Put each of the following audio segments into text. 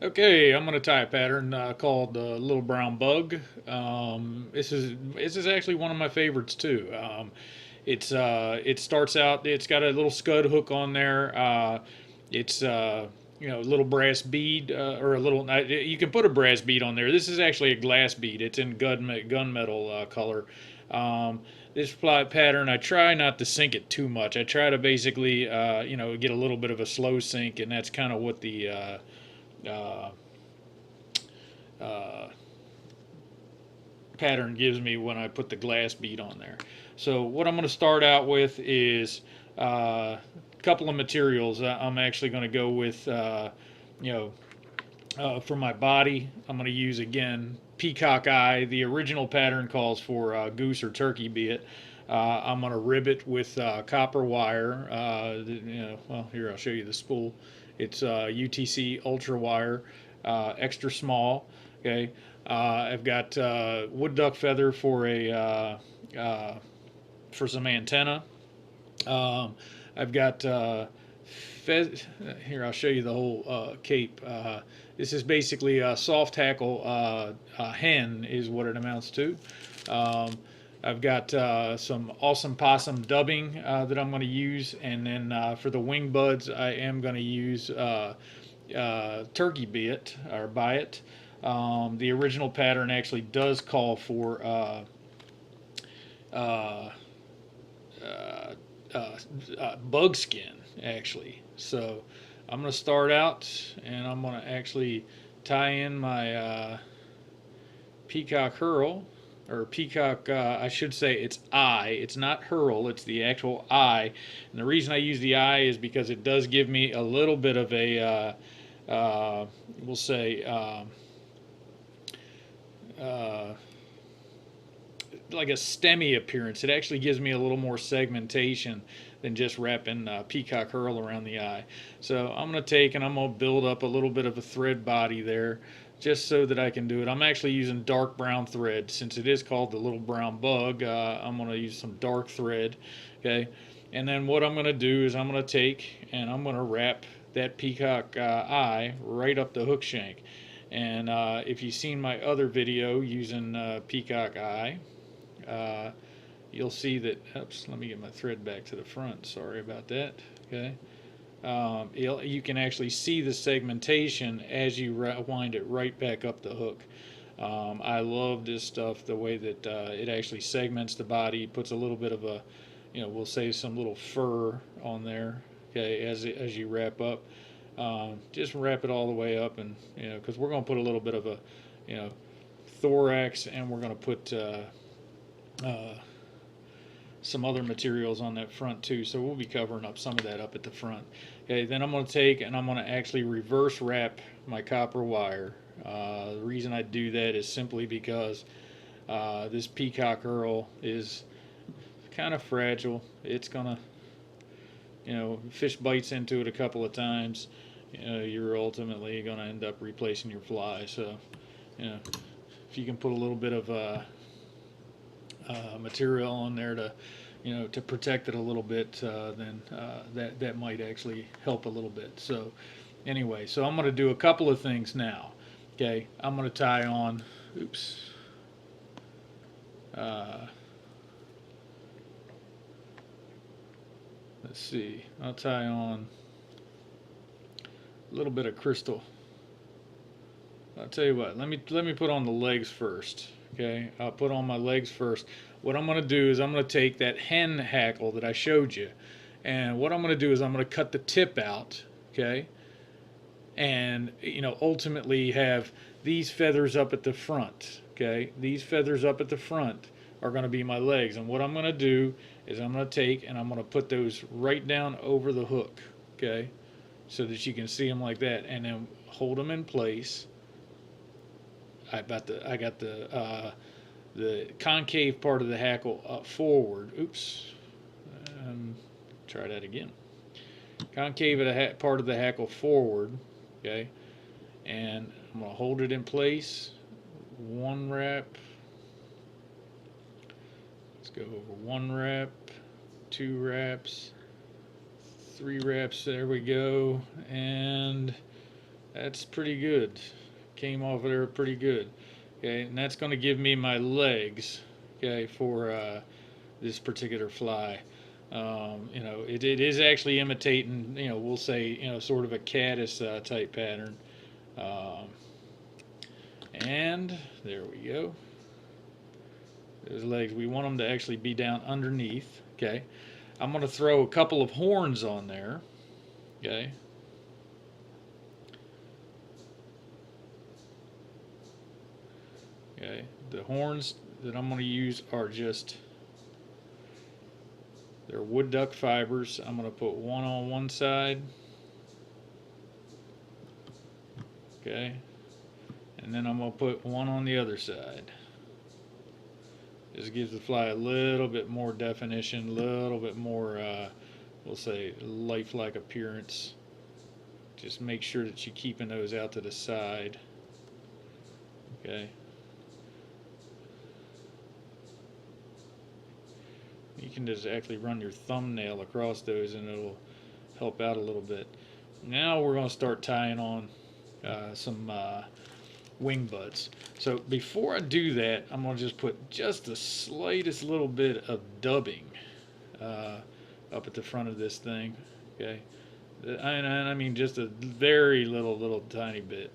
Okay, I'm gonna tie a pattern called Lil Brown Bug. This is actually one of my favorites too. It starts out. It's got a little scud hook on there. It's a little brass bead or a little. You can put a brass bead on there. This is actually a glass bead. It's in gunmetal color. This pattern, I try not to sink it too much. I try to basically get a little bit of a slow sink, and that's kind of what the uh, uh, pattern gives me when I put the glass bead on there. So what I'm going to start out with is a couple of materials. I'm actually going to go with, you know, for my body, I'm going to use again Peacock Eye. The original pattern calls for goose or turkey Biot. I'm going to rivet with copper wire. Well, here I'll show you the spool. It's UTC ultra wire, extra small. Okay, I've got wood duck feather for some antenna. I've got here. I'll show you the whole cape. This is basically a soft hackle hen, is what it amounts to. Um, I've got some awesome possum dubbing that I'm going to use, and then for the wing buds, I am going to use turkey Biot or Biot. The original pattern actually does call for uh, uh, bug skin, actually. So I'm going to start out, and I'm going to actually tie in my peacock hurl, or peacock, I should say it's eye. It's not hurl, it's the actual eye. And the reason I use the eye is because it does give me a little bit of a, we'll say, uh, like a stemmy appearance. It actually gives me a little more segmentation than just wrapping peacock hurl around the eye. So I'm going to take and I'm going to build up a little bit of a thread body there just so that I can do it. I'm actually using dark brown thread since it is called the Little Brown Bug. I'm going to use some dark thread. Okay, and then what I'm going to do is I'm going to take and I'm going to wrap that peacock eye right up the hook shank. And if you've seen my other video using peacock eye, uh, you'll see that, oops, let me get my thread back to the front. Sorry about that. Okay. You can actually see the segmentation as you wind it right back up the hook. I love this stuff, the way that it actually segments the body, puts a little bit of a, we'll say some little fur on there, okay, as you wrap up. Just wrap it all the way up, and, because we're going to put a little bit of a, you know, thorax, and we're going to put uh, some other materials on that front too, so we'll be covering up some of that up at the front. Okay, then I'm going to take and I'm going to actually reverse wrap my copper wire. The reason I do that is simply because this peacock hurl is kind of fragile. It's gonna, fish bites into it a couple of times, you're ultimately going to end up replacing your fly. So, if you can put a little bit of material on there to protect it a little bit, then that might actually help a little bit. So anyway, so I'm going to do a couple of things now. Okay, I'm going to tie on. Oops. Uh, let's see. I'll tie on a little bit of crystal. I'll tell you what. Let me put on the legs first. Okay, I'll put on my legs first. What I'm going to do is I'm going to take that hen hackle that I showed you, and what I'm going to do is I'm going to cut the tip out. Okay, and ultimately have these feathers up at the front. Okay, these feathers up at the front are going to be my legs, and what I'm going to do is I'm going to take and I'm going to put those right down over the hook. Okay, so that you can see them like that, and then hold them in place. I got the concave part of the hackle up forward. Oops. Try that again. Concave of the part of the hackle forward. Okay. And I'm going to hold it in place. One wrap. Let's go over one wrap. Two wraps. Three wraps. There we go. And That's pretty good. Came off of there pretty good. Okay, and that's going to give me my legs. Okay, for this particular fly. It is actually imitating, we'll say, sort of a caddis type pattern. Um, and there we go. Those legs, we want them to actually be down underneath. Okay, I'm going to throw a couple of horns on there. Okay. Okay, the horns that I'm going to use are just, they're wood duck fibers. I'm going to put one on one side. Okay, and then I'm going to put one on the other side. Just gives the fly a little bit more definition, a little bit more, we'll say, lifelike appearance. Just make sure that you're keeping those out to the side. Okay. You can just actually run your thumbnail across those and it'll help out a little bit. Now we're going to start tying on some wing buds. So before I do that, I'm going to just put just the slightest little bit of dubbing up at the front of this thing. Okay. And I mean just a very little tiny bit.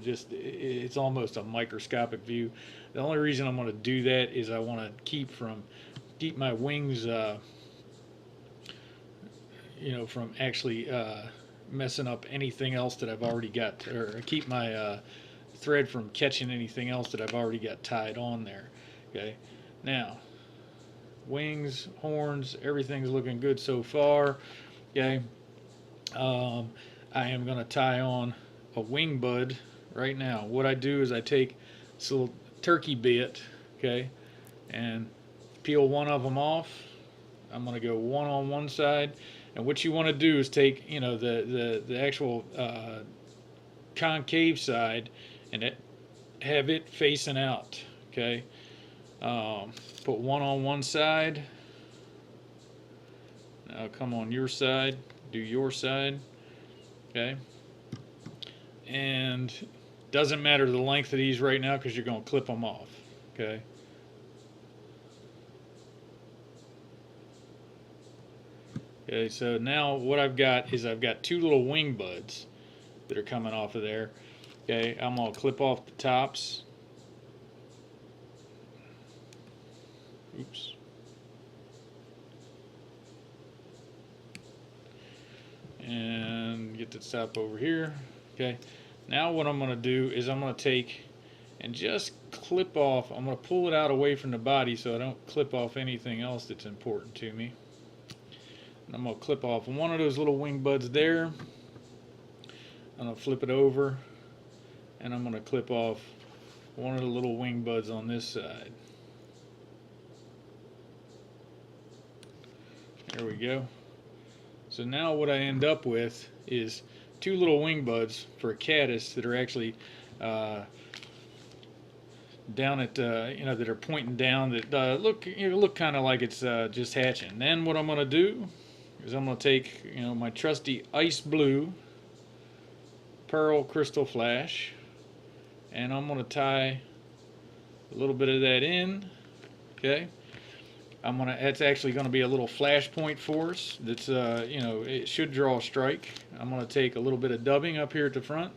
Just it's almost a microscopic view. The only reason I'm going to do that is I want to keep my wings, from actually messing up anything else that I've already got, or keep my thread from catching anything else that I've already got tied on there. Okay, now wings, horns, everything's looking good so far. Okay, I am going to tie on a wing bud right now. What I do is I take this little turkey bit, okay, and peel one of them off. I'm going to go one on one side, and what you want to do is take the actual concave side and have it facing out. Okay, put one on one side. Now come on your side, do your side. Okay, and doesn't matter the length of these right now because you're going to clip them off. Okay. Okay, so now what I've got is I've got two little wing buds that are coming off of there. Okay, I'm going to clip off the tops. Oops. And get the top over here. Okay, now what I'm going to do is I'm going to take and just clip off. I'm going to pull it out away from the body so I don't clip off anything else that's important to me. I'm going to clip off one of those little wing buds there. I'm going to flip it over, and I'm going to clip off one of the little wing buds on this side. There we go. So now what I end up with is two little wing buds for a caddis that are actually down at that are pointing down, that look kind of like it's just hatching. Then what I'm going to do is I'm going to take my trusty ice blue pearl crystal flash, and I'm going to tie a little bit of that in. Okay, it's actually going to be a little flash point for us. That's it should draw a strike. I'm going to take a little bit of dubbing up here at the front,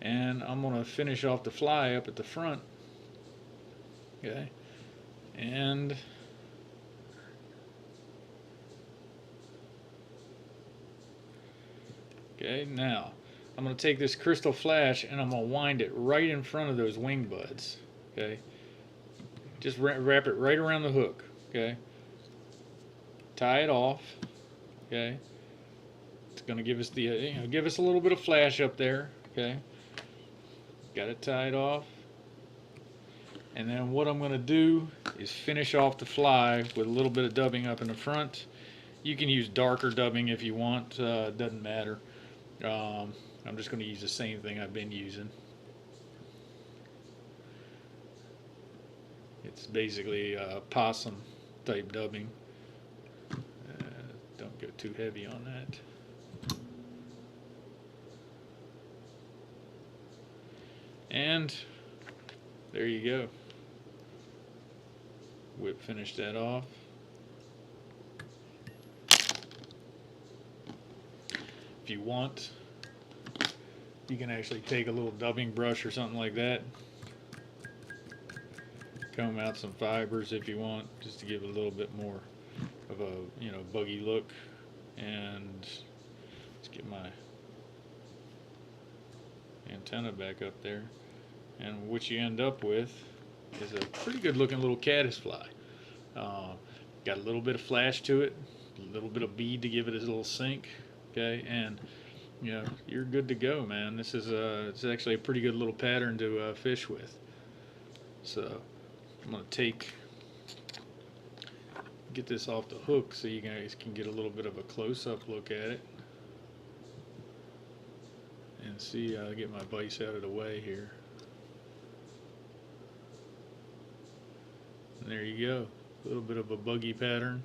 and I'm going to finish off the fly up at the front. Okay, and okay, now I'm going to take this crystal flash and I'm going to wind it right in front of those wing buds. Okay, just wrap it right around the hook. Okay, tie it off. Okay, it's going to give us give us a little bit of flash up there. Okay, got it tied off. And then what I'm going to do is finish off the fly with a little bit of dubbing up in the front. You can use darker dubbing if you want, doesn't matter. I'm just going to use the same thing I've been using. It's basically Possum type dubbing. Don't go too heavy on that. And there you go. Finish that off. If you want, you can actually take a little dubbing brush or something like that, comb out some fibers if you want, just to give it a little bit more of a, you know, buggy look. And let's get my antenna back up there. And what you end up with is a pretty good looking little caddisfly. Got a little bit of flash to it, a little bit of bead to give it a little sink. Okay, and you know, you're good to go, man. This is it's actually a pretty good little pattern to fish with. So I'm gonna get this off the hook so you guys can get a little bit of a close-up look at it and see. I'll get my vise out of the way here. And there you go, a little bit of a buggy pattern.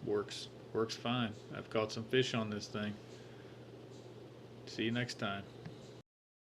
Works fine. I've caught some fish on this thing. See you next time.